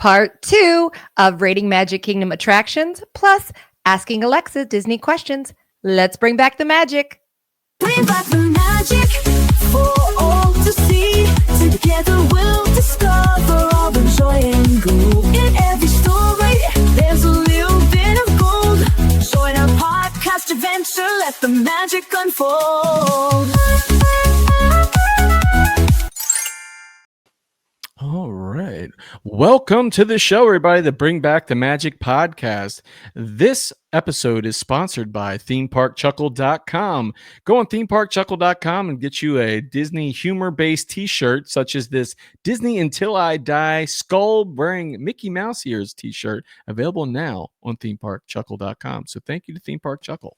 part 2 of rating Magic Kingdom attractions, plus asking Alexa Disney questions. Let's bring back the magic. Bring back the magic for all to see. Together we'll discover all the joy and glow. In every story, there's a little bit of gold. Join our podcast adventure, let the magic unfold. All right. Welcome to the show, everybody, the Bring Back the Magic podcast. This episode is sponsored by themeparkchuckle.com. Go on themeparkchuckle.com and get you a Disney humor-based t-shirt, such as this Disney Until I Die skull wearing Mickey Mouse ears t-shirt, available now on themeparkchuckle.com. So thank you to Theme Park Chuckle.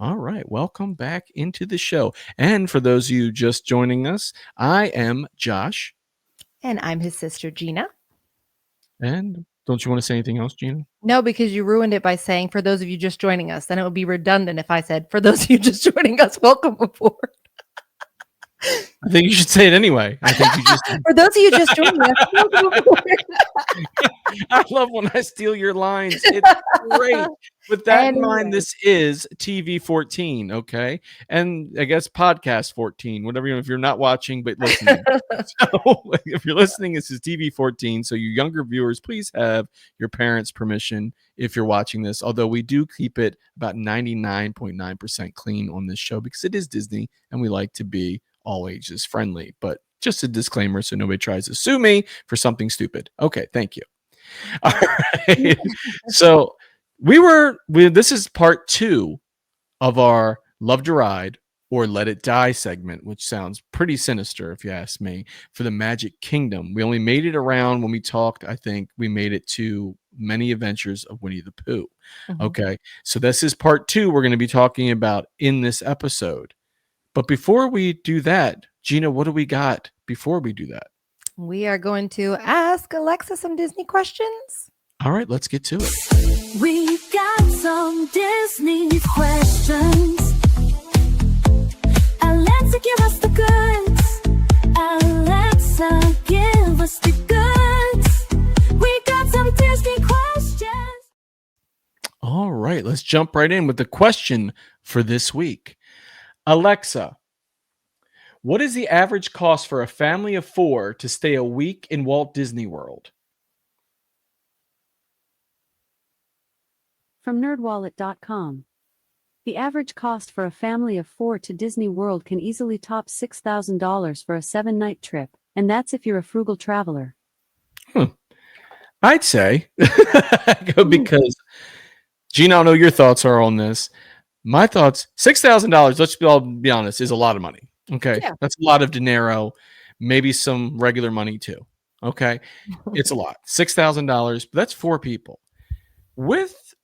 All right. Welcome back into the show. And for those of you just joining us, I am Josh. And I'm his sister, Gina. And don't you want to say anything else, Gina? No, because you ruined it by saying, for those of you just joining us. Then it would be redundant if I said, for those of you just joining us, welcome aboard. I think you should say it anyway. I think you just For those of you just joining us, welcome aboard. I love when I steal your lines. It's great. With that in mind, this is TV 14, okay? And I guess podcast 14, whatever, if you're not watching but listening. So if you're listening, this is TV 14. So you younger viewers, please have your parents' permission if you're watching this. Although we do keep it about 99.9% clean on this show because it is Disney and we like to be all ages friendly. But just a disclaimer so nobody tries to sue me for something stupid. Okay, thank you. All right. So this is part 2 of our Love to Ride or Let It Die segment, which sounds pretty sinister if you ask me, for the Magic Kingdom. We only made it around when we talked. I think we made it to Many Adventures of Winnie the Pooh. Mm-hmm. Okay. So this is part 2 we're going to be talking about in this episode. But before we do that, Gina, what do we got before we do that? We are going to ask Alexa some Disney questions. All right, let's get to it. We've got some Disney questions. Alexa, give us the goods. Alexa, give us the goods. We got some Disney questions. All right, let's jump right in with the question for this week. Alexa, what is the average cost for a family of 4 to stay a week in Walt Disney World? From nerdwallet.com. The average cost for a family of 4 to Disney World can easily top $6,000 for a 7-night trip, and that's if you're a frugal traveler. I'd say, because Gina, I know your thoughts are on this. My thoughts, $6,000, let's all be honest, is a lot of money. Okay. Yeah. That's a lot of dinero, maybe some regular money too. Okay. It's a lot. $6,000, but that's 4 people. With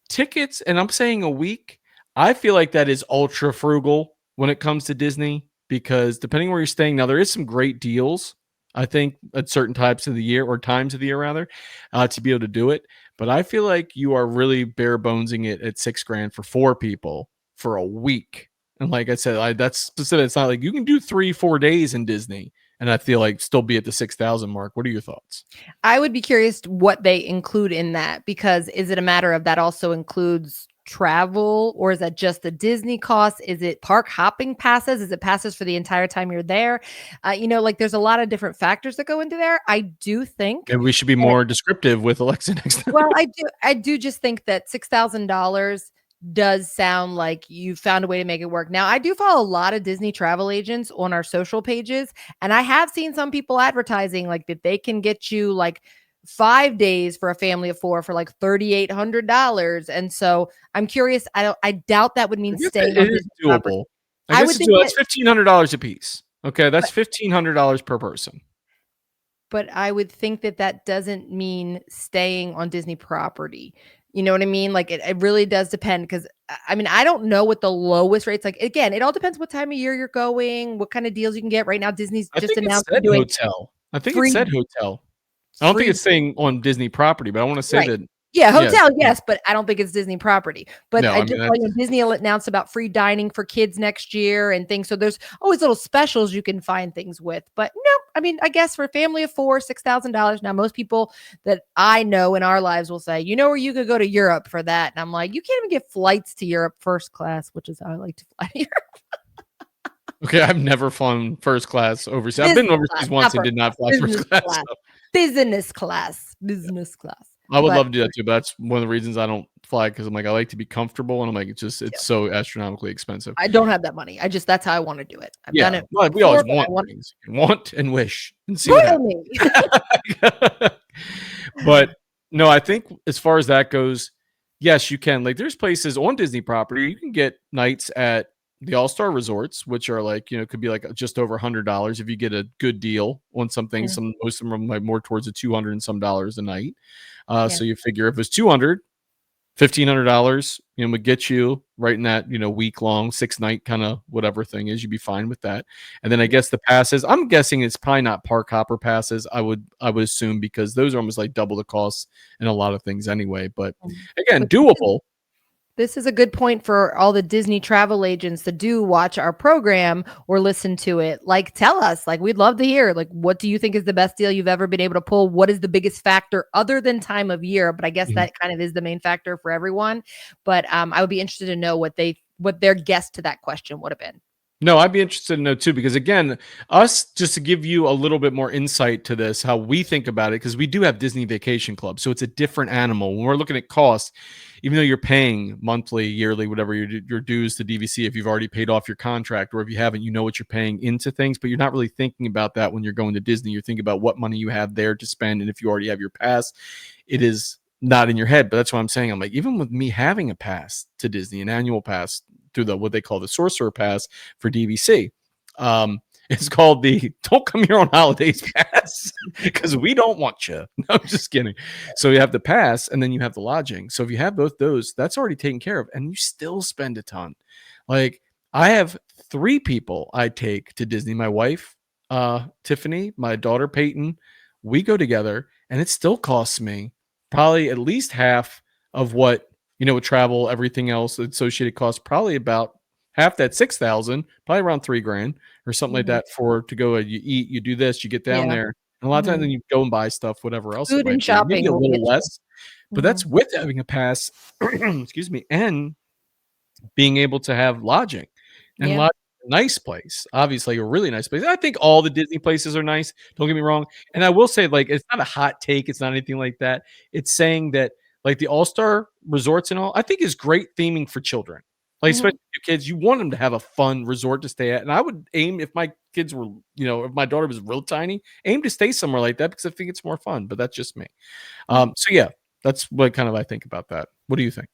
tickets, and I'm saying a week, I feel like that is ultra frugal when it comes to Disney because depending where you're staying, now there is some great deals, I think, at certain times of the year to be able to do it. But I feel like you are really bare bonesing it at $6,000 for 4 people for a week. And like I said, that's specific. It's not like you can do 3-4 days in Disney and I feel like still be at the 6,000 mark. What are your thoughts? I would be curious what they include in that, because is it a matter of that also includes travel, or is that just the Disney cost? Is it park hopping passes? Is it passes for the entire time you're there? There's a lot of different factors that go into there. I do think maybe we should be more descriptive with Alexa next time. Well, I do just think that $6,000 does sound like you found a way to make it work. Now, I do follow a lot of Disney travel agents on our social pages, and I have seen some people advertising like that they can get you like 5 days for a family of 4 for like $3,800. And so I'm curious. I doubt that would mean staying. It is doable. I guess that's $1,500 a piece. Okay, that's $1,500 per person. But I would think that doesn't mean staying on Disney property. You know what I mean? Like it really does depend, because I mean, I don't know what the lowest rates, like, again, it all depends what time of year you're going, what kind of deals you can get. Right now, Disney's just announced hotel. I think it said hotel. I don't think it's staying on Disney property, but I want to say that Yeah, Yeah. hotel, yes, but I don't think it's Disney property. But No, I I mean just like that's Disney announced about free dining for kids next year and things. So there's always little specials you can find things with. But no, I mean, I guess for a family of four, $6,000. Now, most people that I know in our lives will say, you know, where you could go to Europe for that. And I'm like, you can't even get flights to Europe first class, which is how I like to fly to Europe. okay. I've never flown first class overseas. I've been Business class, overseas once not and first did class, not fly business first class. class, So business class, business class. I would But love to do that too, but that's one of the reasons I don't fly because I'm like I like to be comfortable, and I'm like it's so astronomically expensive. I don't have that money. That's how I want to do it. I've done Yeah, it but we before, always but I want want things, want and wish, and see what royal happens. me. But no, I think as far as that goes, yes, you can. Like, there's places on Disney property you can get nights at the All Star Resorts, which are like could be like just over $100 if you get a good deal on something. Yeah. Some most of them are like more towards the 200 and some dollars a night. Yeah. So you figure if it's 200, $1,500, would get you right in that, week long, 6 night kind of whatever thing is. You'd be fine with that. And then I guess the passes, I'm guessing it's probably not park hopper passes. I would assume because those are almost like double the cost in a lot of things anyway. But again, But doable. this is a good point for all the Disney travel agents to do watch our program or listen to it. Like, tell us, like, we'd love to hear, like, what do you think is the best deal you've ever been able to pull? What is the biggest factor other than time of year? But I guess Mhm. that kind of is the main factor for everyone. But I would be interested to know what their guess to that question would have been. No, I'd be interested to know too, because again, us just to give you a little bit more insight to this, how we think about it, because we do have Disney Vacation Club, so it's a different animal. When we're looking at costs, even though you're paying monthly, yearly, whatever your dues to DVC, if you've already paid off your contract, or if you haven't, you know what you're paying into things, but you're not really thinking about that when you're going to Disney. You're thinking about what money you have there to spend, and if you already have your pass, it is not in your head. But that's what I'm saying. I'm like, even with me having a pass to Disney, an annual pass through the what they call the Sorcerer Pass for DVC. It's called the Don't Come Here on Holidays Pass because we don't want you. No, I'm just kidding. So you have the pass and then you have the lodging. So if you have both those, that's already taken care of and you still spend a ton. Like I have 3 people I take to Disney. My wife, Tiffany, my daughter, Peyton. We go together and it still costs me probably at least half of what with travel, everything else, associated costs, probably about half that 6,000, probably around 3 grand or something like Mhm. that for to go. You eat, you do this, you get down Yeah. there, and a lot of times Mhm. then you go and buy stuff, whatever else it Food and might be, maybe shopping a will get little you. less, but that's Mhm. with having a pass. Excuse me, and being able to have lodging and Yeah. nice place, obviously a really nice place. I think all the Disney places are nice. Don't get me wrong. And I will say, like, it's not a hot take. It's not anything like that. It's saying that, like, the All Star resorts and all, I think is great theming for children. Like, Mhm. especially your kids, you want them to have a fun resort to stay at. And I would aim if my kids were, if my daughter was real tiny, aim to stay somewhere like that because I think it's more fun. But that's just me. Yeah. So yeah, that's what kind of I think about that. What do you think?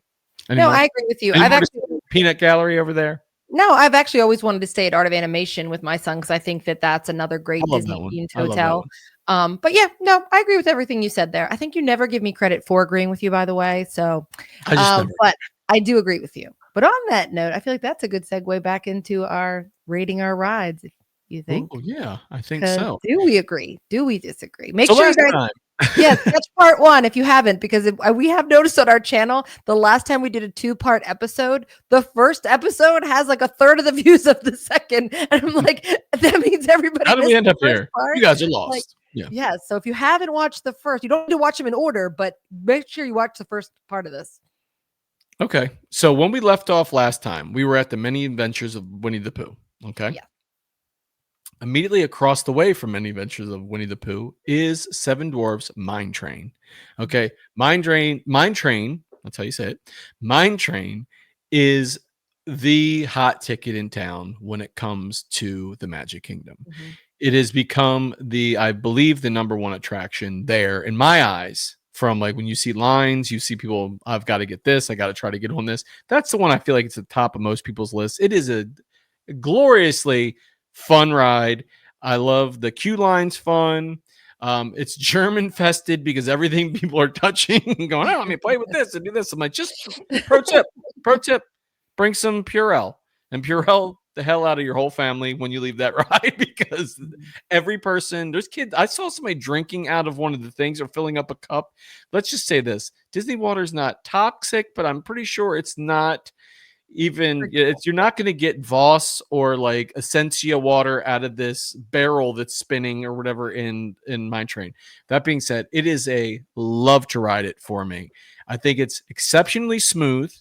Any No, more? I agree with you. Any more to say? Peanut Gallery over there? No, I've actually always wanted to stay at Art of Animation with my son because I think that that's another I great love that one. Disney-themed I love that hotel. one. But yeah, no, I agree with everything you said there. I think you never give me credit for agreeing with you, by the way. So, I just never. but I do agree with you. But on that note, I feel like that's a good segue back into our rating our rides, if you Oh, think. yeah, I think Because so. do we agree? Do we disagree? Make So sure you last guys time yes, catch part 1 if you haven't, because we have noticed on our channel, the last time we did a 2-part episode, the first episode has like a third of the views of the second. And I'm like, that means everybody how did we missed end the up first here? part. You guys are Like, lost. Yeah. yeah. So if you haven't watched the first, you don't need to watch them in order, but make sure you watch the first part of this. Okay. So when we left off last time, we were at the Many Adventures of Winnie the Pooh. Okay. Yeah. Immediately across the way from Many Adventures of Winnie the Pooh is Seven Dwarfs Mine Train. Okay. Mine Train, that's how you say it. Mine Train is the hot ticket in town when it comes to the Magic Kingdom. Mhm. It has become I believe, the number one attraction there in my eyes. From like when you see lines, you see people, I've got to get this, I got to try to get on this. That's the one I feel like it's at the top of most people's list. It is a gloriously fun ride. I love the queue line's fun. It's German fested because everything people are touching and going, oh, let me play with this and do this. I'm like, just pro tip, bring some Purell. And Purell the hell out of your whole family when you leave that ride because every person, there's kids. I saw somebody drinking out of one of the things or filling up a cup. Let's just say this: Disney water is not toxic, but I'm pretty sure it's not even you're not going to get Voss or like Essentia water out of this barrel that's spinning or whatever in Mine Train. That being said, it is a love to ride it for me. I think it's exceptionally smooth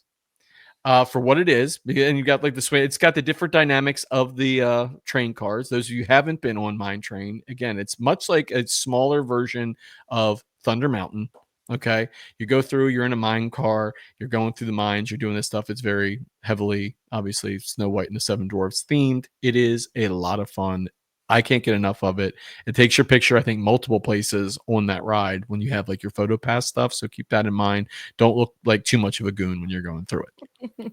for what it is, and you got like the sway. It's got the different dynamics of the train cars. Those of you who haven't been on Mine Train, again, it's much like a smaller version of Thunder Mountain. Okay, you go through, you're in a mine car, you're going through the mines, you're doing this stuff. It's very heavily, obviously, Snow White and the Seven Dwarfs themed. It is a lot of fun. I can't get enough of it. It takes your picture, I think, multiple places on that ride when you have like your photo pass stuff. So keep that in mind. Don't look like too much of a goon when you're going through it.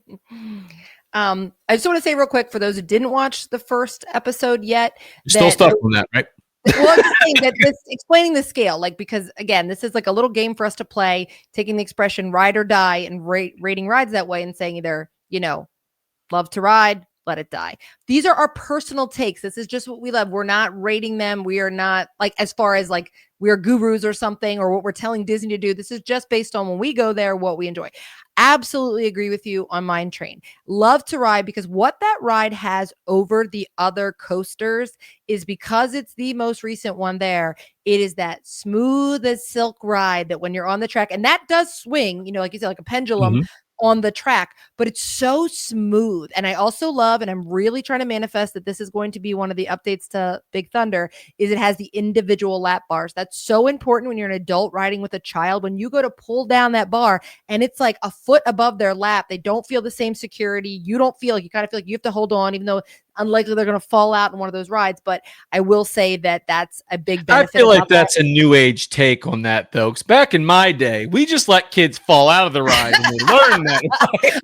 I just want to say real quick for those who didn't watch the first episode yet, You're still stuck on that, right? well, I'm just saying that this explaining the scale, like, because again, this is like a little game for us to play, taking the expression ride or die and rating rides that way and saying either, love to ride, let it die. These are our personal takes. This is just what we love. We're not rating them. We are not like, as far as like we are gurus or something, or what we're telling Disney to do. This is just based on when we go there, what we enjoy. Absolutely agree with you on Mine Train. Love to ride, because what that ride has over the other coasters is, because it's the most recent one there, it is that smooth as silk ride that when you're on the track, and that does swing, like you said, like a pendulum on the track, but it's so smooth. And I also love, and I'm really trying to manifest that this is going to be one of the updates to Big Thunder, is it has the individual lap bars. That's so important when you're an adult riding with a child. When you go to pull down that bar and it's like a foot above their lap, they don't feel the same security. You don't feel like, you kind of feel like you have to hold on, even though unlikely they're going to fall out in one of those rides. But I will say that that's a big benefit. I feel like that's a new age take on that, though. Because back in my day, we just let kids fall out of the ride and they learn that.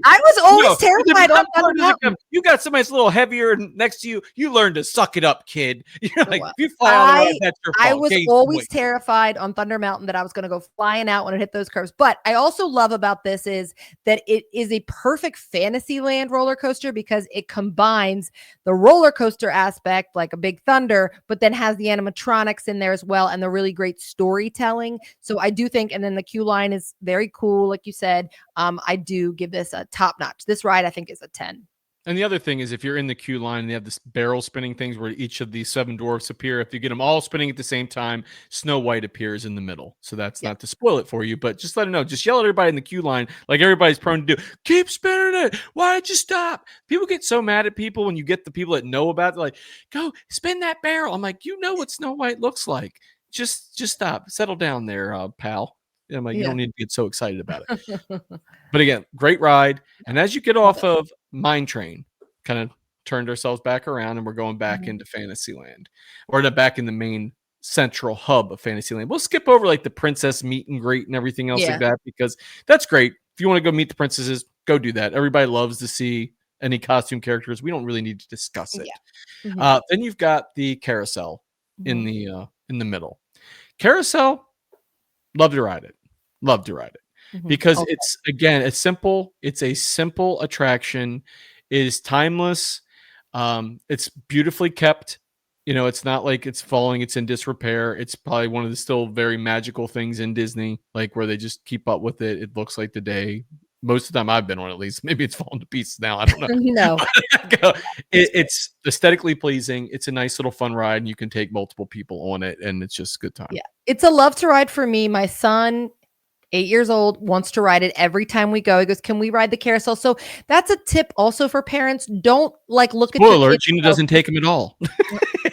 I was always terrified on Thunder Mountain. You got somebody that's a little heavier next to you. You learn to suck it up, kid. You're like, if you fly out of the ride, that's your fault. I was always terrified on Thunder Mountain that I was going to go flying out when it hit those curves. But I also love about this is that it is a perfect Fantasyland roller coaster, because it combines the roller coaster aspect like a Big Thunder, but then has the animatronics in there as well, and the really great storytelling. So I do think, and then the queue line is very cool, like you said. I do give this a top notch. This ride, I think, is a 10. And the other thing is, if you're in the queue line and they have this barrel spinning things where each of these seven dwarfs appear, if you get them all spinning at the same time, Snow White appears in the middle. So that's not to spoil it for you, but just let them know. Just yell at everybody in the queue line, like everybody's prone to do. Keep spinning it. Why'd you stop? People get so mad at people when you get the people that know about it. They're like, go spin that barrel. I'm like, you know what Snow White looks like. Just stop. Settle down there, pal. I'm like, you don't need to get so excited about it. But again, great ride. And as you get off of Mine Train, kind of turned ourselves back around and we're going back into Fantasyland, or back in the main central hub of Fantasyland. We'll skip over like the princess meet and greet and everything else like that, because that's great. If you want to go meet the princesses, go do that. Everybody loves to see any costume characters. We don't really need to discuss it. Then you've got the carousel in the middle. Carousel, love to ride it. Because it's, again, it's a simple attraction. It is timeless. It's beautifully kept. It's not like it's falling, it's in disrepair. It's probably one of the still very magical things in Disney, like where they just keep up with it. It looks like the day. Most of the time I've been on, at least. Maybe it's falling to pieces now. I don't know. No. It's aesthetically pleasing. It's a nice little fun ride, and you can take multiple people on it, and it's just a good time. Yeah. It's a love to ride for me. My son, 8 years old, wants to ride it every time we go. He goes, can we ride the carousel? So that's a tip also for parents. Don't look at Spoiler, Gina doesn't take him at all.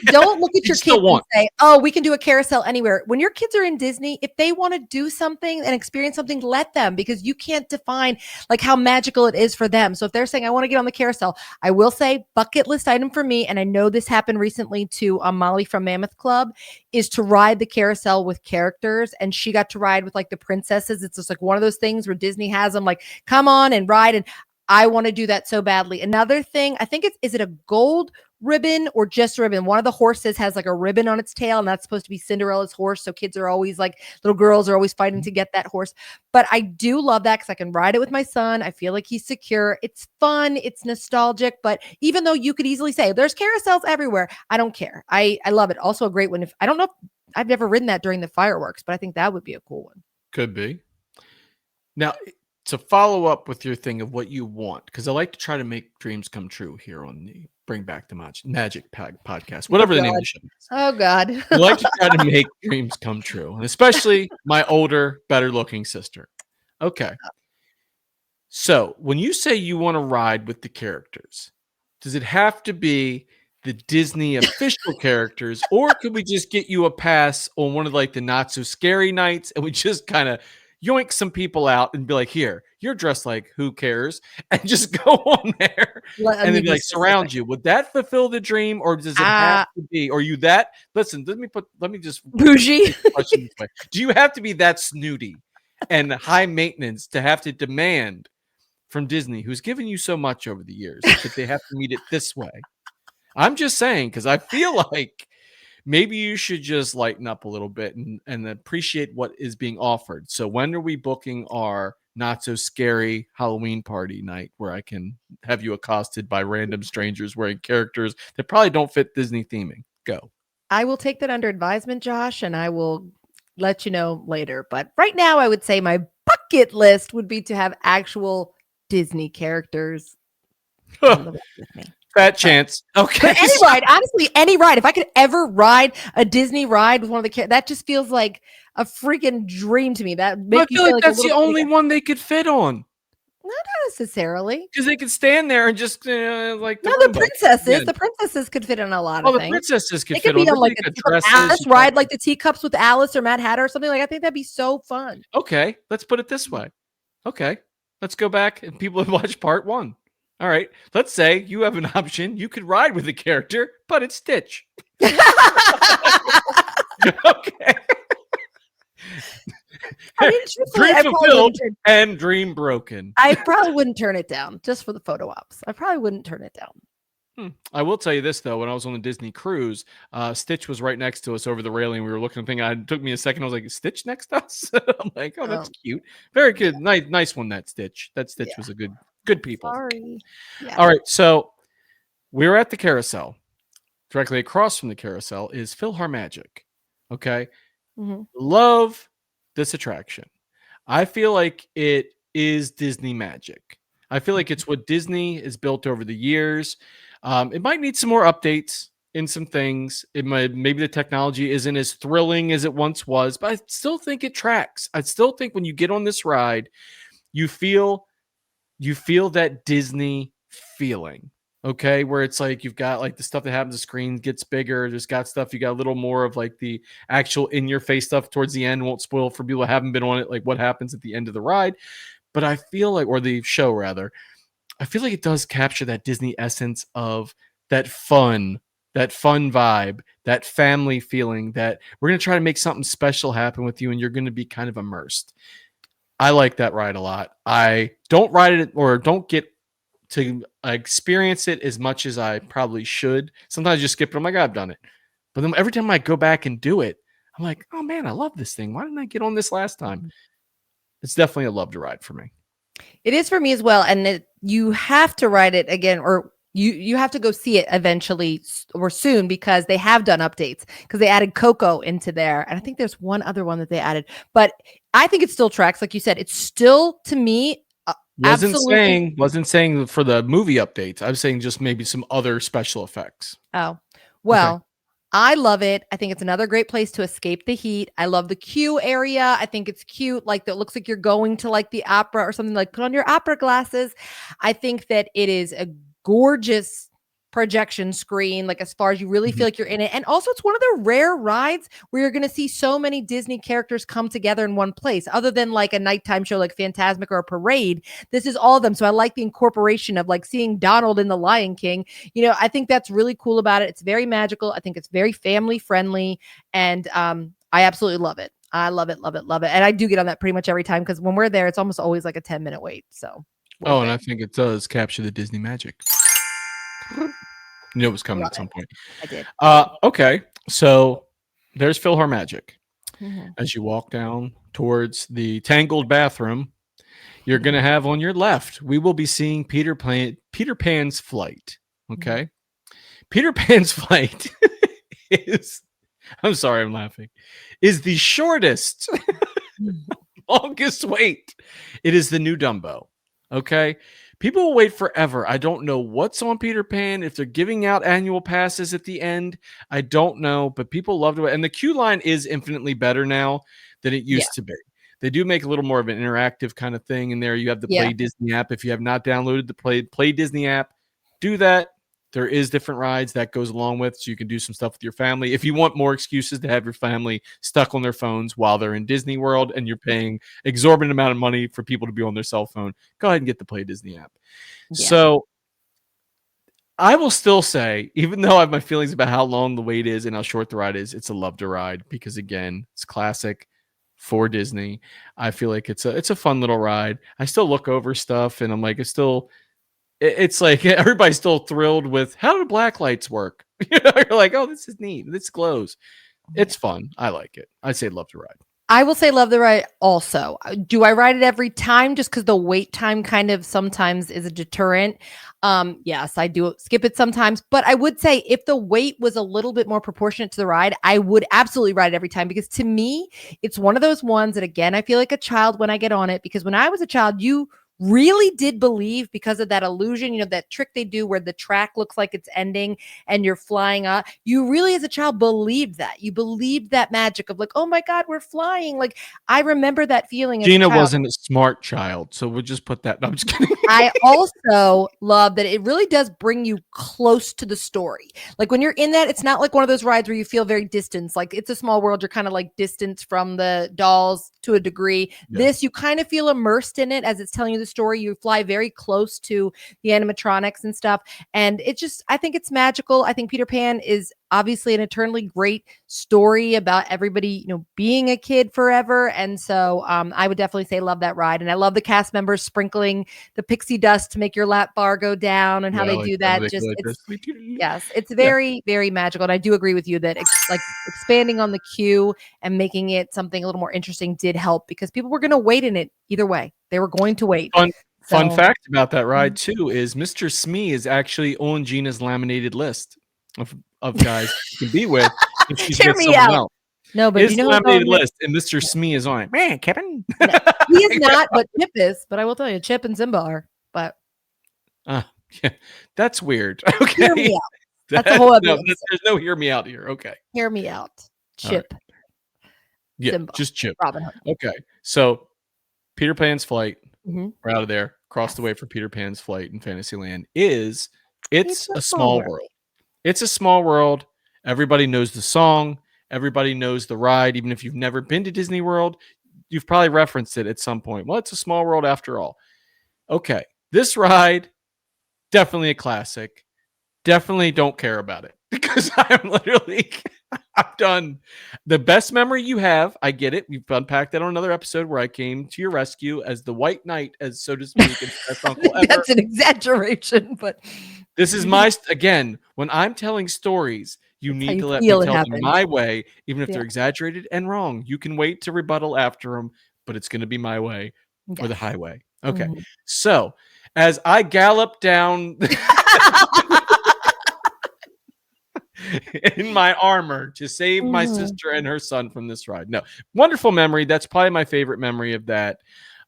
Don't look at your kids and say, oh, we can do a carousel anywhere. When your kids are in Disney, if they want to do something and experience something, let them, because you can't define like how magical it is for them. So if they're saying, I want to get on the carousel, I will say bucket list item for me, and I know this happened recently to Molly from Mammoth Club, is to ride the carousel with characters. And she got to ride with like the princesses. It's just like one of those things where Disney has them like, come on and ride. And I want to do that so badly. Another thing, I think is it a gold ribbon or just a ribbon. One of the horses has like a ribbon on its tail, and that's supposed to be Cinderella's horse. So kids are always like, little girls are always fighting to get that horse. But I do love that because I can ride it with my son. I feel like he's secure. It's fun. It's nostalgic. But even though you could easily say there's carousels everywhere, I don't care. I love it. Also a great one. If I don't know, if I've never ridden that during the fireworks, but I think that would be a cool one. Could be. Now, to follow up with your thing of what you want, because I like to try to make dreams come true here on the Bring Back the Magic podcast, whatever the name of the show is. Oh, God. I like to try to make dreams come true, and especially my older, better-looking sister. Okay. So when you say you want to ride with the characters, does it have to be the Disney official characters, or could we just get you a pass on one of like the not so scary nights and we just kind of yoink some people out and be like, here, you're dressed like who cares, and just go on there and then like surround you? Would that fulfill the dream, or does it have to be? Or you that listen? Let me just bougie. Question this way. Do you have to be that snooty and high maintenance to have to demand from Disney, who's given you so much over the years, that they have to meet it this way? I'm just saying, because I feel like maybe you should just lighten up a little bit and appreciate what is being offered. So when are we booking our not so scary Halloween party night where I can have you accosted by random strangers wearing characters that probably don't fit Disney theming? Go. I will take that under advisement, Josh, and I will let you know later. But right now, I would say my bucket list would be to have actual Disney characters on the ride with me. Fat chance. Okay. But any ride, honestly, any ride. If I could ever ride a Disney ride with one of the characters, that just feels like a freaking dream to me. That makes I feel like that's the only one they could fit on. Not necessarily, because they could stand there and just like the princesses. Yeah. The princesses could fit on a lot of things. The princesses could they fit could be on like Alice ride, like the teacups with Alice or Mad Hatter or something. Like I think that'd be so fun. Okay, let's put it this way. Okay, let's go back and people have watched part 1. All right, let's say you have an option. You could ride with a character, but it's Stitch. Okay. I mean, dream fulfilled and dream broken. I probably wouldn't turn it down just for the photo ops. I probably wouldn't turn it down. I will tell you this, though. When I was on the Disney cruise, Stitch was right next to us over the railing. We were looking at the thing. It took me a second. I was like, Stitch next to us? I'm like, oh, that's cute. Very good. Nice one, that Stitch. That Stitch was a good people. Sorry. Yeah. All right. So we're at the carousel. Directly across from the carousel is PhilharMagic. Okay. Mm-hmm. Love this attraction. I feel like it is Disney magic. I feel like it's what Disney has built over the years. It might need some more updates in some things. Maybe the technology isn't as thrilling as it once was, but I still think it tracks. I still think when you get on this ride, you feel that Disney feeling. Okay, where it's like you've got like the stuff that happens, the screen gets bigger. There's got stuff, you got a little more of like the actual in-your-face stuff towards the end. Won't spoil for people who haven't been on it, like what happens at the end of the ride. But I feel like, or the show rather, I feel like it does capture that Disney essence of that fun vibe, that family feeling that we're going to try to make something special happen with you and you're going to be kind of immersed. I like that ride a lot. I don't ride it or don't get to experience it as much as I probably should. Sometimes I just skip it. I'm like, I've done it. But then every time I go back and do it, I'm like, oh man, I love this thing. Why didn't I get on this last time? It's definitely a love to ride for me. It is for me as well. And you have to ride it again, or you have to go see it eventually or soon, because they have done updates, because they added Coco into there. And I think there's one other one that they added, but I think it still tracks. Like you said, it's still, to me, wasn't saying for the movie updates. I was saying just maybe some other special effects. Oh, well, okay. I love it. I think it's another great place to escape the heat. I love the queue area. I think it's cute. Like that looks like you're going to like the opera or something. Like put on your opera glasses. I think that it is a gorgeous projection screen, like as far as you really feel like you're in it. And also it's one of the rare rides where you're going to see so many Disney characters come together in one place, other than like a nighttime show like Fantasmic or a parade. This is all of them. So I like the incorporation of like seeing Donald in The Lion King. You know, I think that's really cool about it. It's very magical. I think it's very family friendly, and I absolutely love it. I love it, love it, love it. And I do get on that pretty much every time, because when we're there, it's almost always like a 10-minute wait. So and I think it does capture the Disney magic. You know it was coming Love at some it. point. I did. Okay, so there's PhilharMagic. Mhm. As you walk down towards the tangled bathroom, you're Mhm. going to have on your left, we will be seeing Peter Pan's Flight. Mhm. Okay. Peter Pan's Flight is, I'm sorry, I'm laughing, is the shortest, Mhm. longest wait. It is the new Dumbo. Okay. People will wait forever. I don't know what's on Peter Pan. If they're giving out annual passes at the end, I don't know, but people love to. And the queue line is infinitely better now than it Yeah. used to be. They do make a little more of an interactive kind of thing in there. You have the Yeah. Play Disney app. If you have not downloaded the Play Disney app, do that. There is different rides that goes along with, so you can do some stuff with your family. If you want more excuses to have your family stuck on their phones while they're in Disney World and you're paying exorbitant amount of money for people to be on their cell phone, go ahead and get the Play Disney app. Yeah. So I will still say, even though I have my feelings about how long the wait is and how short the ride is, it's a love to ride because again, it's classic for Disney. I feel like it's a fun little ride. I still look over stuff and I'm like, it's like everybody's still thrilled with how do black lights work? You're like, oh, this is neat. This glows. Yeah. It's fun. I like it. I'd say love to ride. I will say love the ride also. Do I ride it every time just because the wait time kind of sometimes is a deterrent? Yes, I do skip it sometimes, but I would say if the wait was a little bit more proportionate to the ride, I would absolutely ride it every time because to me, it's one of those ones that again, I feel like a child when I get on it because when I was a child, you really did believe because of that illusion, that trick they do where the track looks like it's ending and you're flying up. You really, as a child, believed that. You believed that magic of like, oh my God, we're flying. Like, I remember that feeling as a Gina child. wasn't a smart child, so we'll just put that. No, I'm just kidding. I also love that it really does bring you close to the story. Like when you're in that, it's not like one of those rides where you feel very distant. Like It's a Small World, you're kind of like distanced from the dolls to a degree. Yeah. This, you kind of feel immersed in it as it's telling you the story. You fly very close to the animatronics and stuff. And I think it's magical. I think Peter Pan is obviously an eternally great story about everybody, being a kid forever. And so I would definitely say love that ride. And I love the cast members sprinkling the pixie dust to make your lap bar go down and how Yeah, I they like do that. that. They go like this. Yes, it's Yeah. very, very magical. And I do agree with you that like expanding on the queue and making it something a little more interesting did help because people were going to wait in it either way. They were going to wait. Fun So, fact about that ride too is Mr. Smee is actually on Gina's laminated list of guys you can be with if she's hear with me someone out. else. No, but His you know who's on laminated there? list, and Mr. Smee is on it. Man, Kevin. No, he is not, but Chip is. But I will tell you, Chip and Simba are. But Yeah, that's weird. hear me Okay. out. That's a whole other episode. There's no hear me out here. Okay. Hear me out. All right. Chip, Yeah, Simba, just Chip. Robin Hood. Okay. So Peter Pan's Flight, Mhm. we're out of there. Across Yes. the way for Peter Pan's Flight in Fantasyland it's a a small world. world. It's a small world. Everybody knows the song. Everybody knows the ride. Even if you've never been to Disney World, you've probably referenced it at some point. Well, it's a small world after all. Okay. This ride, definitely a classic. Definitely don't care about it because I've done the best memory you have. I get it. We've unpacked that on another episode where I came to your rescue as the white knight, as so to speak, and best uncle ever. That's an exaggeration, but This is again, when I'm telling stories, you That's how need you to let me feel it tell them happened. my way, even if Yeah. they're exaggerated and wrong. You can wait to rebuttal after them, but it's going to be my way or the Yes. highway. Okay. Mhm. So as I gallop down in my armor to save my Mhm. sister and her son from this ride. No, wonderful memory. That's probably my favorite memory of that.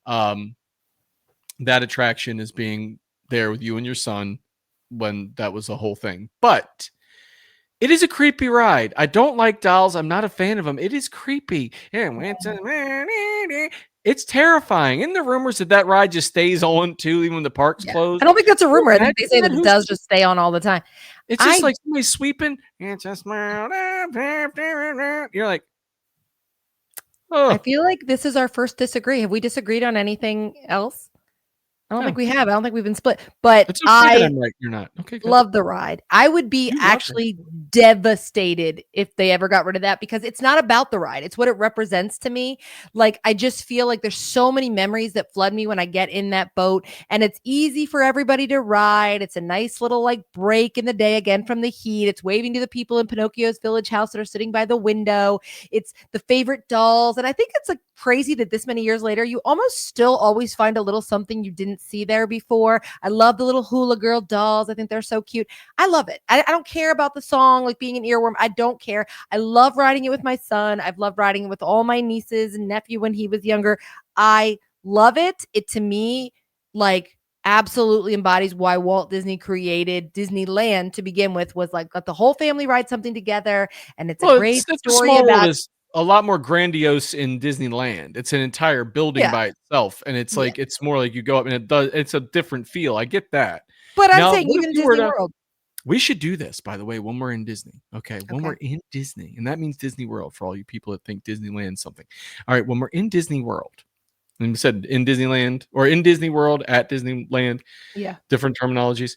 That attraction is being there with you and your son when that was the whole thing. But it is a creepy ride. I don't like dolls. I'm not a fan of them. It is creepy. It's terrifying. In the rumors that ride just stays on too, even when the park's Yeah. closed. I don't think that's a rumor. I think they say that Imagine it does just stay on all the time. It's just I like somebody sweeping. It's a smile. You're like, I oh, feel like this is our first disagree. Have we disagreed on anything else? I don't Oh, think we have. I don't think we've been split. But it's okay that I I'm right, you're not. Okay, good. love the ride. I would be You love it. actually devastated if they ever got rid of that because it's not about the ride. It's what it represents to me. Like I just feel like there's so many memories that flood me when I get in that boat and it's easy for everybody to ride. It's a nice little like break in the day again from the heat. It's waving to the people in Pinocchio's village house that are sitting by the window. It's the favorite dolls and I think it's like crazy that this many years later you almost still always find a little something you didn't see there before. I love the little hula girl dolls. I think they're so cute. I love it. I don't care about the song like being an earworm. I don't care. I love riding it with my son. I've loved riding it with all my nieces and nephew when he was younger. I love it. It to me like absolutely embodies why Walt Disney created Disneyland to begin with was like let the whole family ride something together and it's a Well, great it's a story Small World about is a lot more grandiose in Disneyland. It's an entire building yeah. by itself, and it's Yeah. like it's more like you go up and it's a different feel. I get that. But I'm Now, saying what if even you were Disney to World. we should do this, by the way, when we're in Disney. Okay, when we're Okay. in Disney, and that means Disney World for all you people that think Disneyland's something. All right, when we're in Disney World, and we said in Disneyland or in Disney World at Disneyland, Yeah. different terminologies.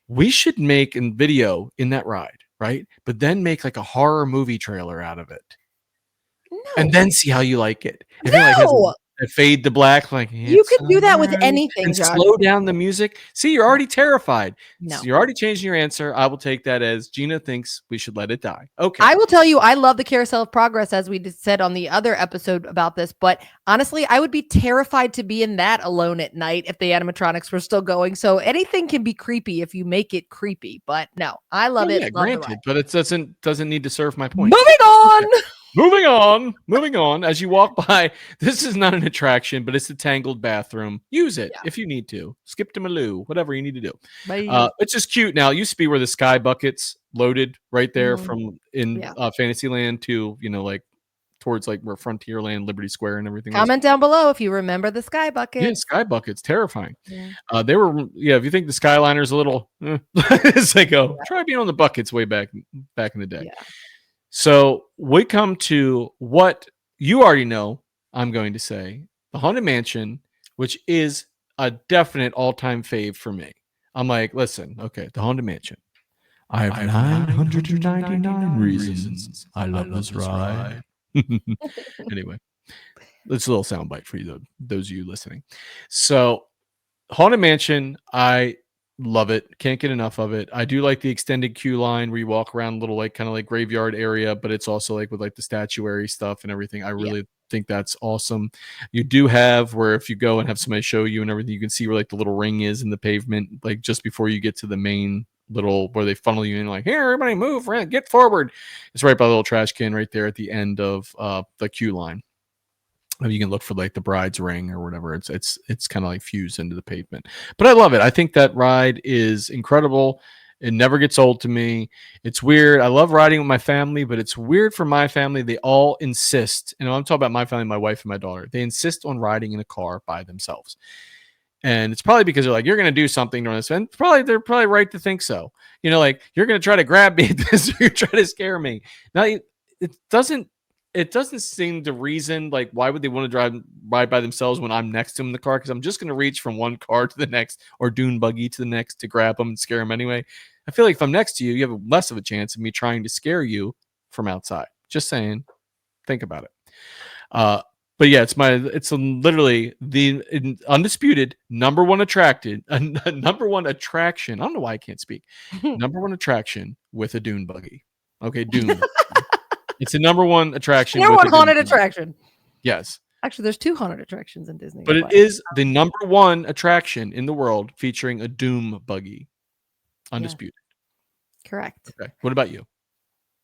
We should make a video in that ride, right? But then make like a horror movie trailer out of it and No. then see how you like it. If you like has No. a fade to black, like You it's could do that with alright, anything, and Josh. slow down the music. See, you're already terrified. So No. you're already changing your answer. I will take that as Gina thinks we should let it die. Okay. I will tell you, I love the Carousel of Progress, as we just said on the other episode about this. But honestly, I would be terrified to be in that alone at night if the animatronics were still going. So anything can be creepy if you make it creepy. But no, I love Well, it. yeah, Love the ride. granted, but it doesn't need to serve my point. Moving on. Moving on. As you walk by, this is not an attraction, but it's the Tangled bathroom. Use it Yeah. if you need to. Skip to Maloo, whatever you need to do. Bye. It's just cute now. It used to be where the sky buckets loaded right there Mhm. from in Yeah. Fantasyland to like towards like where Frontierland, Liberty Square, and everything was. Comment down below if you remember the sky Yeah, buckets. sky buckets, terrifying. Yeah. They were if you think the Skyliner's a little, it's like Yeah. try being on the buckets way back in the day. Yeah. So we come to what you already know. I'm going to say the Haunted Mansion, which is a definite all-time fave for me. I'm like, listen, okay, the Haunted Mansion. I have 999 reasons I love this ride. Anyway, it's a little soundbite for you, those of you listening. So, Haunted Mansion, I love it. Can't get enough of it. I do like the extended queue line where you walk around a little like kind of like graveyard area, but it's also like with like the statuary stuff and everything. I really think that's awesome. You do have where if you go and have somebody show you and everything, you can see where like the little ring is in the pavement, like just before you get to the main little where they funnel you in, like, here, everybody move, get forward. It's right by the little trash can right there at the end of the queue line. You can look for like the bride's ring or whatever. It's kind of like fused into the pavement. But I love it. I think that ride is incredible. It never gets old to me. It's weird. I love riding with my family, but it's weird for my family. They all insist, and I'm talking about my family, my wife and my daughter. They insist on riding in a car by themselves. And it's probably because they're like, you're going to do something during this. And they're probably right to think so. Like you're going to try to grab me at this, or you're trying to scare me. Now it doesn't seem the reason, like, why would they want to ride by themselves when I'm next to them in the car? Because I'm just going to reach from one car to the next or dune buggy to the next to grab them and scare them anyway. I feel like if I'm next to you, you have less of a chance of me trying to scare you from outside. Just saying. Think about it. But yeah, it's literally the undisputed number one attraction. Number one attraction. I don't know why I can't speak. Number one attraction with a dune buggy. Okay, dune. It's the number one attraction. Number one haunted attraction. Yes. Actually, there's 2 haunted attractions in Disney. But it is the number one attraction in the world featuring a doom buggy. Undisputed. Yeah. Correct. Okay. What about you?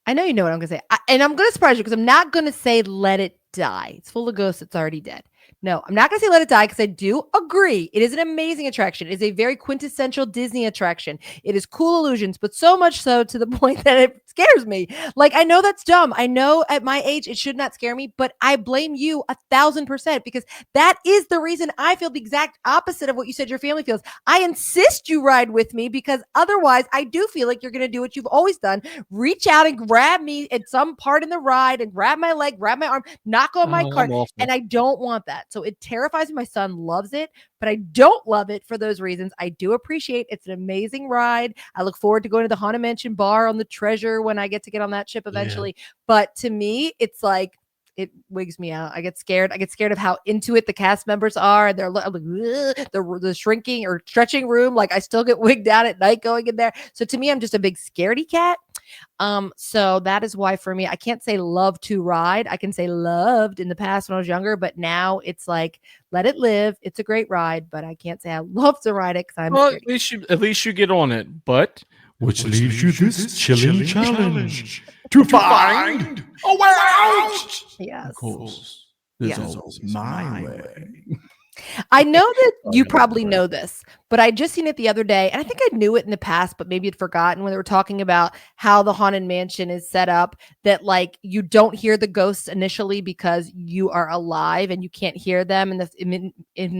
I know you know what I'm going to say. And I'm going to surprise you because I'm not going to say let it die. It's full of ghosts. It's already dead. No, I'm not going to say let it die because I do agree. It is an amazing attraction. It is a very quintessential Disney attraction. It is cool illusions, but so much so to the point that it scares me. Like, I know that's dumb. I know at my age it should not scare me, but I blame you 1,000% because that is the reason I feel the exact opposite of what you said your family feels. I insist you ride with me because otherwise I do feel like you're going to do what you've always done. Reach out and grab me at some part in the ride and grab my leg, grab my arm, knock on my cart. And I don't want that. So it terrifies me. My son loves it, but I don't love it for those reasons. I do appreciate it's an amazing ride. I look forward to going to the Haunted Mansion bar on the Treasure when I get to get on that ship eventually. But to me, it's like, it wigs me out. I get scared. I get scared of how into it the cast members are. They're like, the shrinking or stretching room. Like I still get wigged out at night going in there. So to me, I'm just a big scaredy cat. So that is why for me, I can't say love to ride. I can say loved in the past when I was younger, but now it's like, let it live. It's a great ride, but I can't say I love to ride it because I'm Well, scared. at least you get on it. But which leaves you this chilling challenge to find a way out. Yes. Of course, there's Yes. always my way. I know that you probably know this, but I just seen it the other day, and I think I knew it in the past, but maybe I'd forgotten when they were talking about how the Haunted Mansion is set up, that like you don't hear the ghosts initially because you are alive and you can't hear them in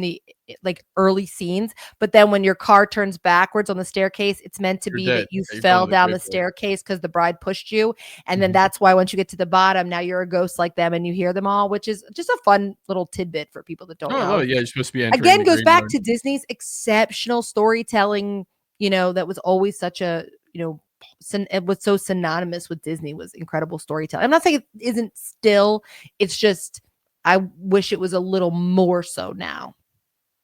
the like early scenes, but then when your car turns backwards on the staircase, it's meant to You're be dead. that you Yeah, you fell fell in the down the graveyard. staircase because the bride pushed you, and then Mhm. that's why once you get to the bottom, now you're a ghost like them and you hear them all, which is just a fun little tidbit for people that don't Oh, I know. love it. Yeah, you're supposed to be entering Again, the goes back graveyard. to Disney's exceptional storytelling, that was always such a, it was so synonymous with Disney, was incredible storytelling. I'm not saying it isn't still, it's just, I wish it was a little more so now.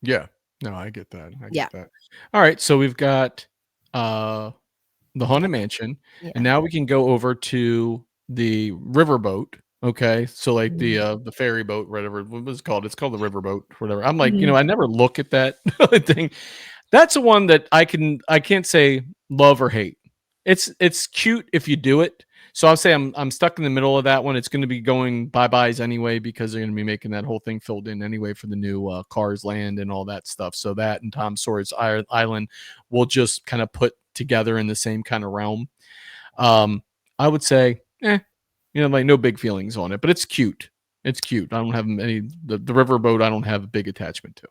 Yeah. No, I get that. I Yeah. get that. All right. So we've got the Haunted Mansion, Yeah. and now we can go over to the riverboat. Okay. So like the ferry boat, whatever what was it called. It's called the riverboat, whatever. I'm like, Mhm. I never look at that thing. That's the one that I can't say love or hate. It's cute if you do it. So I'll say I'm stuck in the middle of that one. It's going to be going bye-byes anyway because they're going to be making that whole thing filled in anyway for the new Cars Land and all that stuff. So that and Tom Sawyer's Island will just kind of put together in the same kind of realm. I would say, like no big feelings on it, but it's cute. It's cute. I don't have the riverboat. I don't have a big attachment to.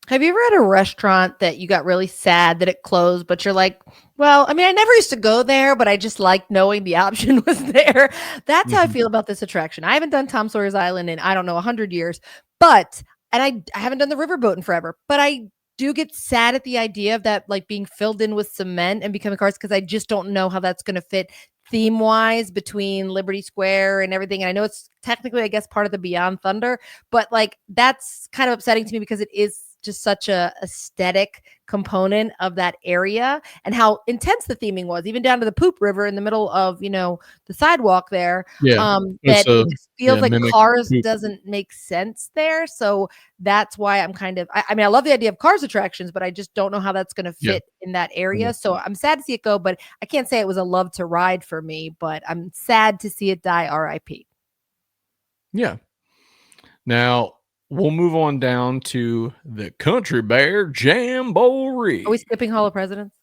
Have you ever had a restaurant that you got really sad that it closed, but you're like, well, I mean, I never used to go there, but I just liked knowing the option was there. That's how I feel about this attraction. I haven't done Tom Sawyer's Island in, I don't know, 100 years, and I haven't done the riverboat in forever, but I do get sad at the idea of that, like being filled in with cement and becoming cars, because I just don't know how that's going to fit theme wise between Liberty Square and everything. And I know it's technically, I guess, part of the Beyond Thunder, but like that's kind of upsetting to me because it is just such a aesthetic component of that area and how intense the theming was, even down to the poop river in the middle of, the sidewalk there. Yeah. That it just feels like Mimic Cars poop. doesn't make sense there. So that's why I'm kind of, I mean, I love the idea of Cars attractions, but I just don't know how that's going to Yeah. fit in that area. Yeah. So I'm sad to see it go, but I can't say it was a love to ride for me, but I'm sad to see it die RIP. Yeah. Now we'll move on down to the Country Bear Jamboree. Are we skipping Hall of Presidents?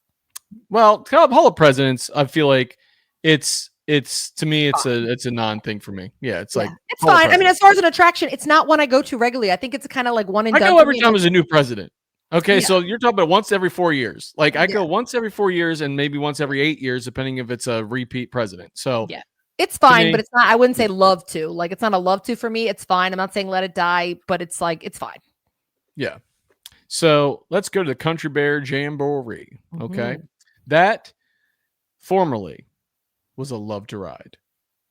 Well, Hall of Presidents, I feel like it's to me it's a non-thing for me. Yeah, it's like it's Hall of fine. I mean, Presidents. as far as an attraction, it's not one I go to regularly. I think it's kind of like one and I done. go for every me, time and there's a new president. Okay, Yeah. so you're talking about once every 4 years. Like I go Yeah. once every 4 years and maybe once every 8 years, depending if it's a repeat president. So Yeah. It's fine, me, but it's not, I wouldn't say love to. Like, it's not a love to for me. It's fine. I'm not saying let it die, but it's like, it's fine. yeah. So let's go to the Country Bear Jamboree. Okay. Mhm. That formerly was a love to ride.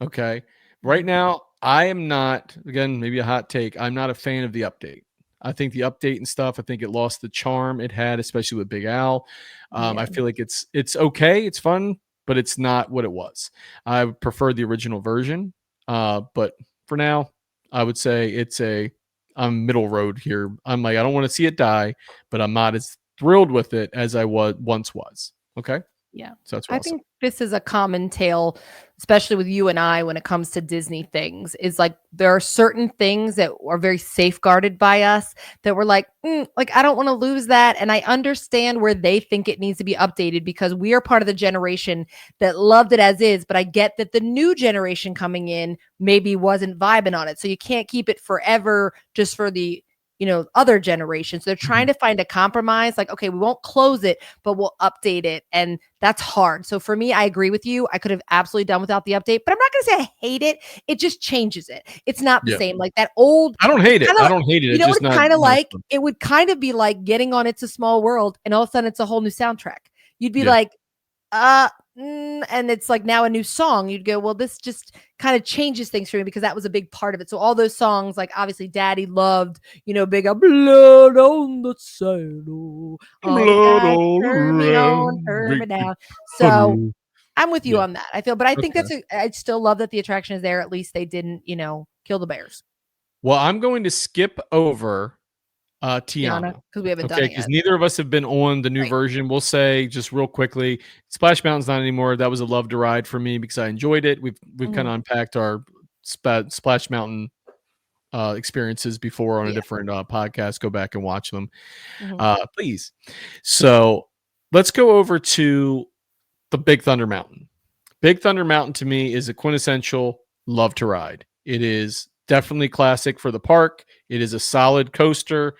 Okay. Right Mhm. now, I am not, again, maybe a hot take. I'm not a fan of the update. I think the update and stuff, I think it lost the charm it had, especially with Big Al. Yeah. I feel like it's okay, it's fun, but it's not what it was. I would prefer the original version. But for now, I would say I'm middle road here. I'm like, I don't want to see it die, but I'm not as thrilled with it as I once was. Okay. Yeah. So that's what I I'll say. think this is a common tale, especially with you and I, when it comes to Disney things, is like there are certain things that are very safeguarded by us that we're like, like, I don't want to lose that. And I understand where they think it needs to be updated because we are part of the generation that loved it as is. But I get that the new generation coming in maybe wasn't vibing on it. So you can't keep it forever just for the other generations. They're trying Mhm. to find a compromise. Like, okay, we won't close it, but we'll update it. And that's hard. So for me, I agree with you. I could have absolutely done without the update, but I'm not going to say I hate it. It just changes it. It's not the Yeah. same. Like that old, I don't it's hate it. kind I of, don't hate it. you It's know what just it's not kind of not as like? fun. It would kind of be like getting on It's a Small World and all of a sudden it's a whole new soundtrack. You'd be Yeah. like, and it's like now a new song. You'd go, well, this just kind of changes things for me because that was a big part of it. So all those songs, like obviously Daddy loved, big blood on the saddle, all the Blood guys all turn around. me down. So I'm with you Yeah. on that. I feel, but I think Okay. I still love that the attraction is there. At least they didn't, kill the bears. Well, I'm going to skip over Tiana, Tiana. because we haven't done Okay, it because yet. neither of us have been on the new Right. version. We'll say just real quickly, Splash Mountain's not anymore. That was a love to ride for me because I enjoyed it. We've kind Mhm. of unpacked our Splash Mountain experiences before on a Yeah. different podcast. Go back and watch them, Mhm. please. So let's go over to the Big Thunder Mountain. Big Thunder Mountain to me is a quintessential love to ride. It is definitely classic for the park. It is a solid coaster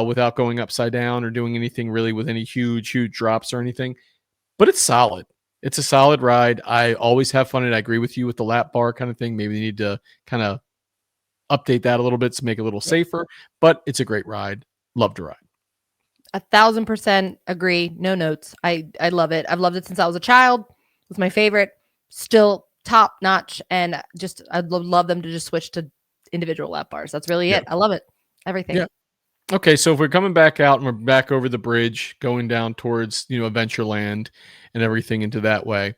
without going upside down or doing anything really with any huge drops or anything. But it's solid. It's a solid ride. I always have fun, and I agree with you with the lap bar kind of thing. Maybe they need to kind of update that a little bit to make it a little Yeah. safer. But it's a great ride. Love to ride. 1,000% agree. No notes. I love it. I've loved it since I was a child. It was my favorite. Still top notch, and just I'd love them to just switch to individual lap bars. That's really Yeah. it. I love it. Everything. Yeah. Okay, so if we're coming back out and we're back over the bridge, going down towards Adventureland and everything into that way,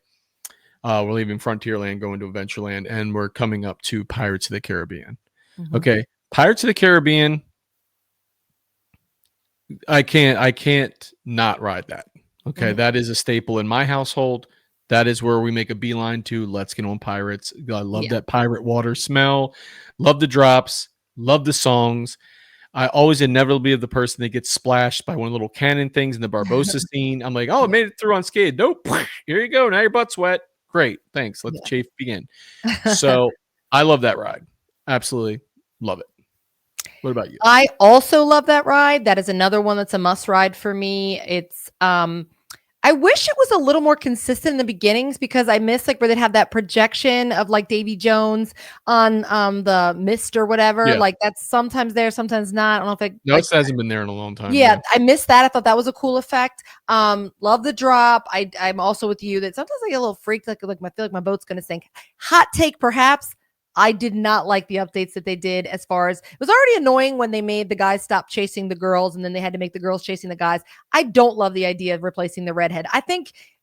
we're leaving Frontierland, going to Adventureland, and we're coming up to Pirates of the Caribbean. Mhm. Okay, Pirates of the Caribbean. I can't not ride that. Okay, Mhm. that is a staple in my household. That is where we make a beeline to. Let's get on Pirates. I love Yeah. that pirate water smell. Love the drops. Love the songs. I always inevitably be the person that gets splashed by one of the little cannon things in the Barbosa scene. I'm like, oh, I Yeah. made it through unscathed. Nope. Here you go. Now your butt's wet. Great. Thanks. Let the Yeah. chafe begin. So I love that ride. Absolutely love it. What about you? I also love that ride. That is another one that's a must ride for me. It's I wish it was a little more consistent in the beginnings because I miss like where they'd have that projection of like Davy Jones on the mist or whatever. Yeah. Like that's sometimes there, sometimes not. I don't know if it No, like it hasn't been there in a long time. yeah, Yeah. I missed that. I thought that was a cool effect. Love the drop. I'm also with you that sometimes I get a little freaked, like I feel like my boat's gonna sink. Hot take, perhaps. I did not like the updates that they did as far as it was already annoying when they made the guys stop chasing the girls and then they had to make the girls chasing the guys. I don't love the idea of replacing the redhead.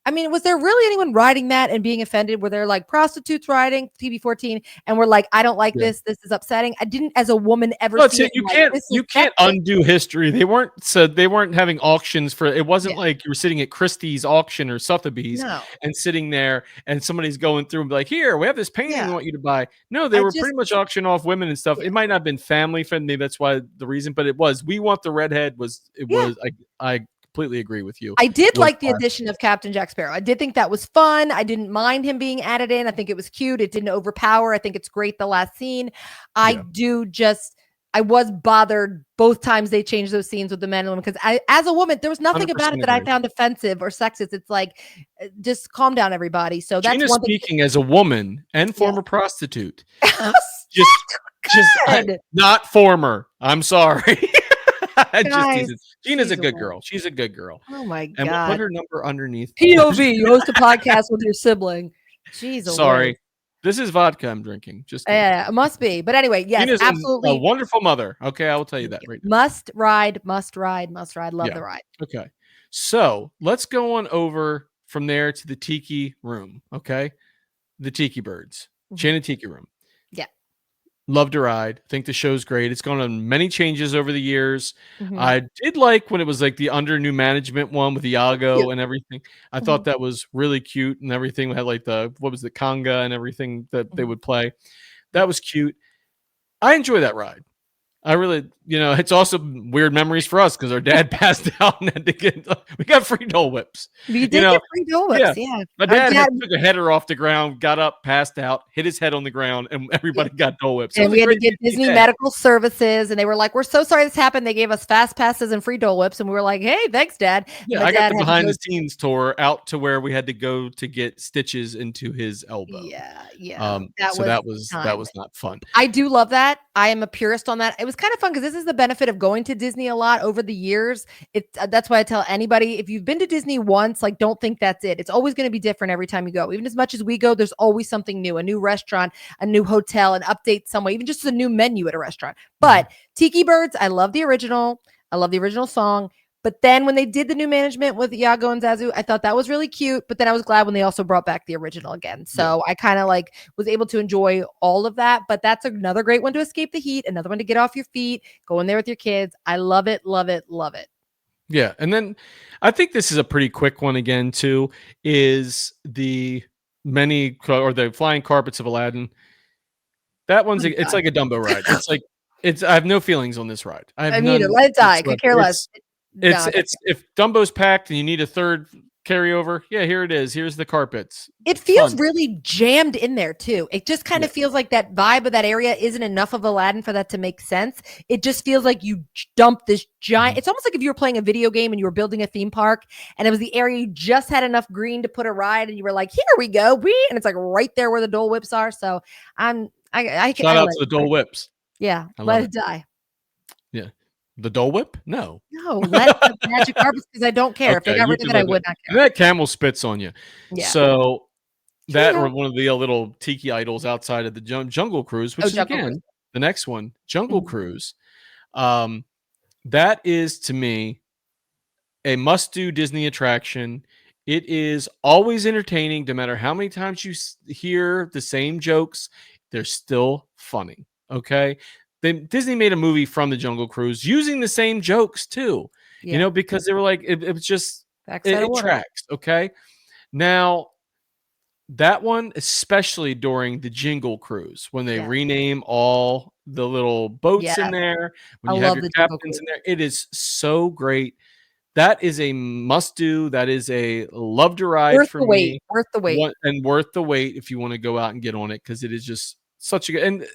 I mean, was there really anyone riding that and being offended? Were there like prostitutes riding TV14 and we're like, I don't like Yeah. this. This is upsetting. I didn't, as a woman, ever No, see it. you Like, can't this is you can't sexist. undo history. They weren't having auctions for it. Wasn't Yeah. like you were sitting at Christie's auction or Sotheby's No. and sitting there and somebody's going through and be like, here, we have this painting Yeah. we want you to buy. No, they I were just pretty much auctioning off women and stuff. yeah. It might not have been family friendly, that's why the reason, but it was we want the redhead Yeah. I completely agree with you. I did Was like the addition of Captain Jack Sparrow. I did think that was fun. I didn't mind him being added in. I think it was cute. It didn't overpower. I think it's great the last scene. Yeah. I was bothered both times they changed those scenes with the men and women because as a woman, there was nothing about it 100% that I agree. found offensive or sexist. It's like, just calm down, everybody. So that's Gina one thing. speaking as a woman and Yeah. former prostitute. Just good. Not former. I'm sorry. Guys, Gina's a she's good one. girl. She's a good girl. Oh my And we'll put God. her number underneath. POV, you host a podcast with your sibling. Jeez, Sorry. This is vodka I'm drinking. Just kidding. Yeah, it must be. But anyway, yes, Gina's a absolutely. wonderful mother. Okay, I will tell you that right now. Must ride, must ride, must ride. Love Yeah. the ride. Okay. So let's go on over from there to the Tiki Room. Okay. The Tiki Birds. Mhm. Chan and Tiki Room. Yeah. Love to ride. I think the show's great. It's gone on many changes over the years. Mhm. I did like when it was like the under new management one with Iago Cute. and everything. I Mhm. thought that was really cute and everything. We had like the conga and everything that they Mhm. would play. That was cute. I enjoy that ride. I really, it's also weird memories for us because our dad passed out and had to get. We got free Dole Whips. We You did know, get free Dole yeah. Whips, yeah. My Our dad dad, had took a header off the ground, got up, passed out, hit his head on the ground, and yeah. everybody got Dole Whips. It And was a we had to great get Disney Disney day. Medical Services, and they were like, "We're so sorry this happened." They gave us fast passes and free Dole Whips, and we were like, "Hey, thanks, Dad." And Yeah, my I got dad the had to behind go. the scenes tour out to where we had to go to get stitches into his elbow. Yeah, yeah, that So was that time. was not fun. I do love that. I am a purist on that. It was kind of fun because this is the benefit of going to Disney a lot over the years. That's why I tell anybody, if you've been to Disney once, like, don't think that's it. It's always going to be different every time you go. Even as much as we go, there's always something new, a new restaurant, a new hotel, an update somewhere, even just a new menu at a restaurant. But Tiki Birds, I love the original. I love the original song. But then when they did the new management with Iago and Zazu, I thought that was really cute. But then I was glad when they also brought back the original again. Yeah. So I kind of like was able to enjoy all of that. But that's another great one to escape the heat, another one to get off your feet, go in there with your kids. I love it, love it, love it. Yeah, and then I think this is a pretty quick one again too. Is the the flying carpets of Aladdin? That one's Let it it's die. like a Dumbo ride. It's I have no feelings on this ride. I have I mean, none let it die. Could whatsoever. care less. No, I don't It's if Dumbo's packed and you need a third carryover, yeah, here it is. Here's the carpets. It feels Fun. really jammed in there too. It just kind Yeah. of feels like that vibe of that area isn't enough of Aladdin for that to make sense. It just feels like you dump this giant. It's almost like if you were playing a video game and you were building a theme park, and it was the area you just had enough green to put a ride, and you were like, "Here we go," and it's like right there where the Dole Whips are. So Shout I out let to the it die. Dole Whips. Yeah, I let love it it. die. Yeah. The Dole Whip? No. No, let the magic carpets because I don't care. If they Okay, got you rid of can it, I let it. would not And care. that camel spits on you. Yeah. So that or True. one of the little tiki idols outside of the Jungle Cruise, which Oh, is Jungle Cruise. again the next one, Jungle Mhm. Cruise. Um, that is to me a must-do Disney attraction. It is always entertaining, no matter how many times you hear the same jokes. They're still funny. Okay, Disney made a movie from the Jungle Cruise using the same jokes too. Yeah. Because they were like it was just Backside of it water. tracks. Okay, now that one, especially during the Jingle Cruise, when they Yeah. rename all the little boats in Yes. there, when I you have love your the Jungle captains Cruise. in there, it is so great. That is a must do. That is a love to ride Worth for the wait. me. Worth the wait. Worth the wait if you want to go out and get on it because it is just such a good. And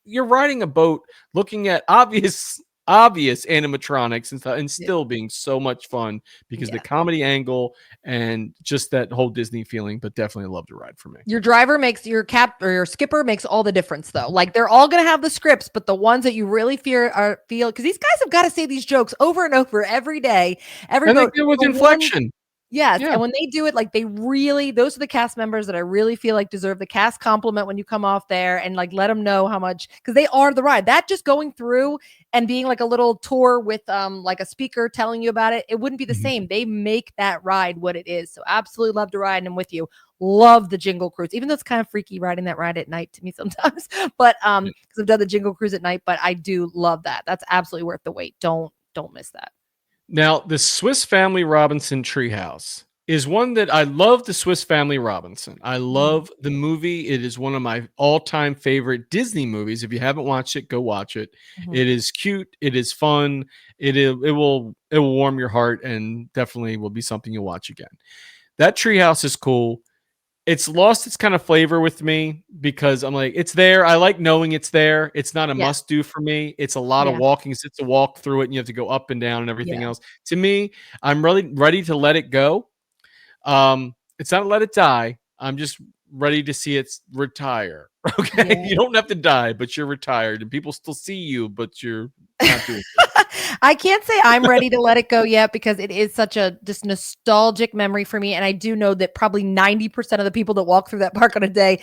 you're riding a boat, looking at obvious animatronics and stuff, and Yeah. still being so much fun because the Yeah. comedy angle and just that whole Disney feeling. But definitely love to ride for me. Your driver makes your cap or your skipper makes all the difference though. Like they're all gonna have the scripts, but the ones that you really feel because these guys have got to say these jokes over and over every day, every And they boat. do with The one inflection. Yes, Yeah. and when they do it, like, those are the cast members that I really feel like deserve the cast compliment when you come off there and, like, let them know how much because they are the ride. That just going through and being like a little tour with, like, a speaker telling you about it, it wouldn't be the Mhm. same. They make that ride what it is. So absolutely love to ride, and I'm with you. Love the Jingle Cruise, even though it's kind of freaky riding that ride at night to me sometimes, but, Yeah. because I've done the Jingle Cruise at night, but I do love that. That's absolutely worth the wait. Don't miss that. Now, the Swiss Family Robinson Treehouse is one that I love. The Swiss Family Robinson. I love the movie. It is one of my all-time favorite Disney movies. If you haven't watched it, go watch it. Mhm. It is cute. It is fun. It will warm your heart and definitely will be something you'll watch again. That treehouse is cool. It's lost its kind of flavor with me because I'm like, it's there. I like knowing it's there. It's not a Yeah, must do for me. It's a lot of yeah, walking. It's a walk through it, and you have to go up and down and everything yeah, else. To me, I'm really ready to let it go. It's not let it die. I'm just ready to see it retire. Okay, yeah. you don't have to die, but you're retired, and people still see you, but you're not doing good. I can't say I'm ready to let it go yet because it is such a just nostalgic memory for me. And I do know that probably 90% of the people that walk through that park on a day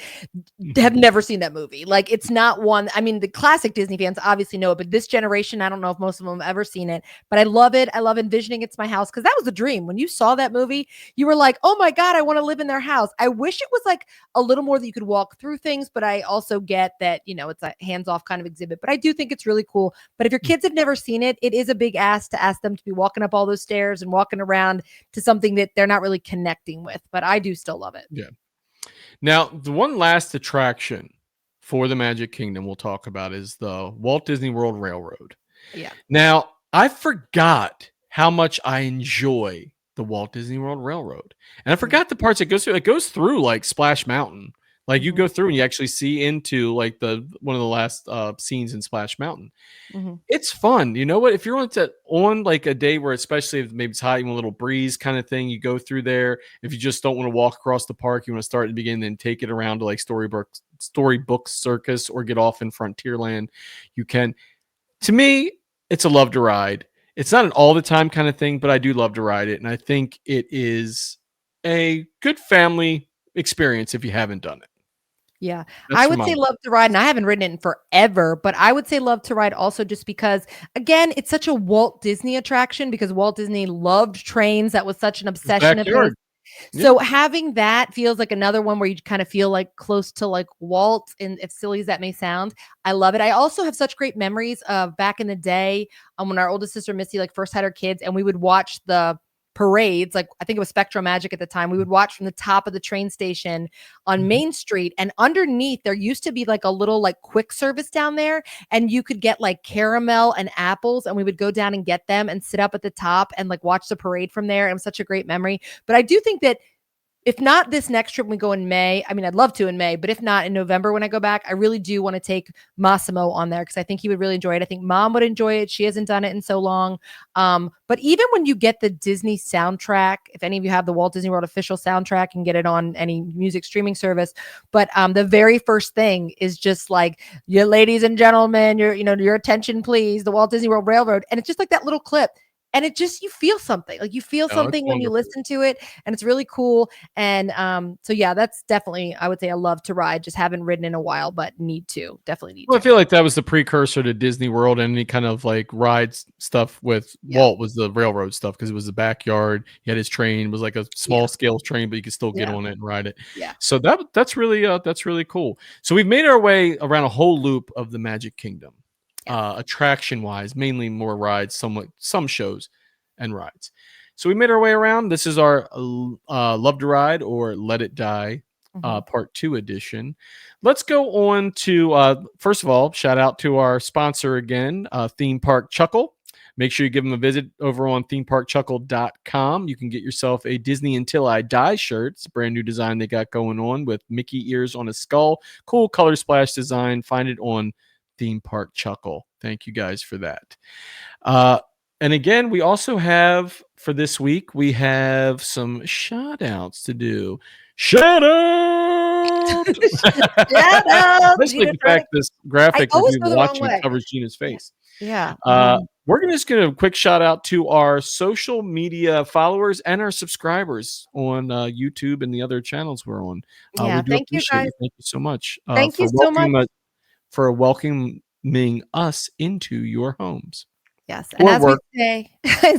have never seen that movie. Like it's not one. I mean, the classic Disney fans obviously know it, but this generation, I don't know if most of them have ever seen it. But I love it. I love envisioning it's my house because that was a dream. When you saw that movie, you were like, "Oh my god, I want to live in their house." I wish it was like a little more that you could walk through things, but I also get that it's a hands-off kind of exhibit. But I do think it's really cool. But if your kids have never seen it, it is a big ask to ask them to be walking up all those stairs and walking around to something that they're not really connecting with. But I do still love it. Yeah. Now, the one last attraction for the Magic Kingdom we'll talk about is the Walt Disney World Railroad. Yeah. Now, I forgot how much I enjoy the Walt Disney World Railroad. And I forgot the parts it goes through. It goes through like Splash Mountain. Like you Mhm. go through and you actually see into like the one of the last scenes in Splash Mountain. Mhm. It's fun. You know what? If you're on like a day where, especially if maybe it's hot, you want a little breeze kind of thing, you go through there. If you just don't want to walk across the park, you want to start at the beginning and take it around to like Storybook Circus or get off in Frontierland, you can. To me, it's a love to ride. It's not an all the time kind of thing, but I do love to ride it. And I think it is a good family experience if you haven't done it. Yeah. That's I for would my say Love to Ride, and I haven't ridden it in forever, but I would say Love to Ride also just because, again, it's such a Walt Disney attraction because Walt Disney loved trains. That was such an his obsession of his. backyard. So having that feels like another one where you kind of feel like close to like Walt, and as silly as that may sound, I love it. I also have such great memories of back in the day when our oldest sister Missy like first had her kids, and we would watch the parades. Like I think it was Spectrum Magic at the time. We would watch from the top of the train station on Main Street, and underneath there used to be like a little like quick service down there, and you could get like caramel and apples, and we would go down and get them and sit up at the top and like watch the parade from there. It was such a great memory. But I do think that if not this next trip, we go in May. I mean, I'd love to in May, but if not in November when I go back, I really do want to take Massimo on there because I think he would really enjoy it. I think Mom would enjoy it. She hasn't done it in so long. But even when you get the Disney soundtrack, if any of you have the Walt Disney World official soundtrack, and get it on any music streaming service. But the very first thing is just like, "Your ladies and gentlemen, your attention, please, the Walt Disney World Railroad," and it's just like that little clip. And it just, you feel something like you feel Oh, it's something when you wonderful. listen to it, and it's really cool. And so yeah, that's definitely, I would say, I love to ride. Just haven't ridden in a while, but definitely need Well, I to. feel like that was the precursor to Disney World and any kind of like rides stuff with Yeah. Walt was the railroad stuff because it was the backyard. He had his train, it was like a small Yeah. scale train, but you could still get Yeah. on it and ride it. Yeah. So that's really cool. So we've made our way around a whole loop of the Magic Kingdom, Yes. attraction wise, mainly more rides, some shows and rides. So we made our way around. This is our Love to Ride or Let It Die Mhm. part 2 edition. Let's go on to first of all, shout out to our sponsor again, Theme Park Chuckle. Make sure you give them a visit over on themeparkchuckle.com. You can get yourself a Disney Until I Die shirt. It's a brand new design they got going on with Mickey ears on a skull. Cool color splash design. Find it on Theme Park Chuckle. Thank you guys for that. And again, we also have for this week, we have some shout outs to do. Shout out! Shout out, Let's Gina like the trying fact this graphic always review go the wrong watching way. covers Gina's face. Yeah. We're just going to quick shout out to our social media followers and our subscribers on YouTube and the other channels we're on. Yeah. We do Thank you, appreciate guys. you. Thank you so much Thank you so much. for welcoming us into your homes. Yes. And Or as work.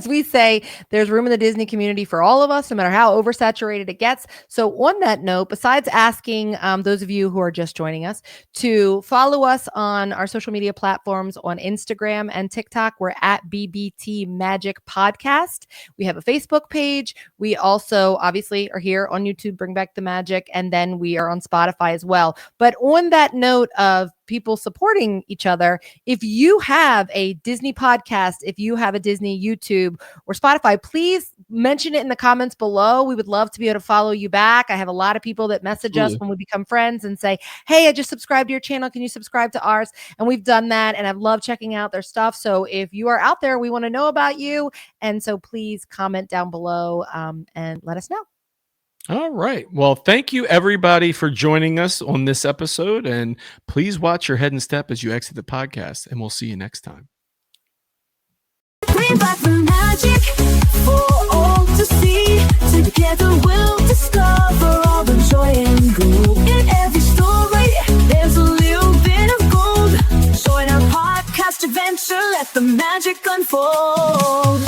we say, there's room in the Disney community for all of us, no matter how oversaturated it gets. So on that note, besides asking those of you who are just joining us to follow us on our social media platforms on Instagram and TikTok, we're at BBT Magic Podcast. We have a Facebook page. We also obviously are here on YouTube, Bring Back the Magic, and then we are on Spotify as well. But on that note of people supporting each other, if you have a Disney podcast, if you have a Disney YouTube or Spotify, please mention it in the comments below. We would love to be able to follow you back. I have a lot of people that message us when we become friends and say, "Hey, I just subscribed to your channel. Can you subscribe to ours?" And we've done that, and I've loved checking out their stuff. So if you are out there, we want to know about you. And so please comment down below and let us know. All right. Well, thank you everybody for joining us on this episode. And please watch your head and step as you exit the podcast. And we'll see you next time. Bring back the magic for all to see. Together we'll discover all the joy and glow. In every story, there's a little bit of gold. Join our podcast adventure, let the magic unfold.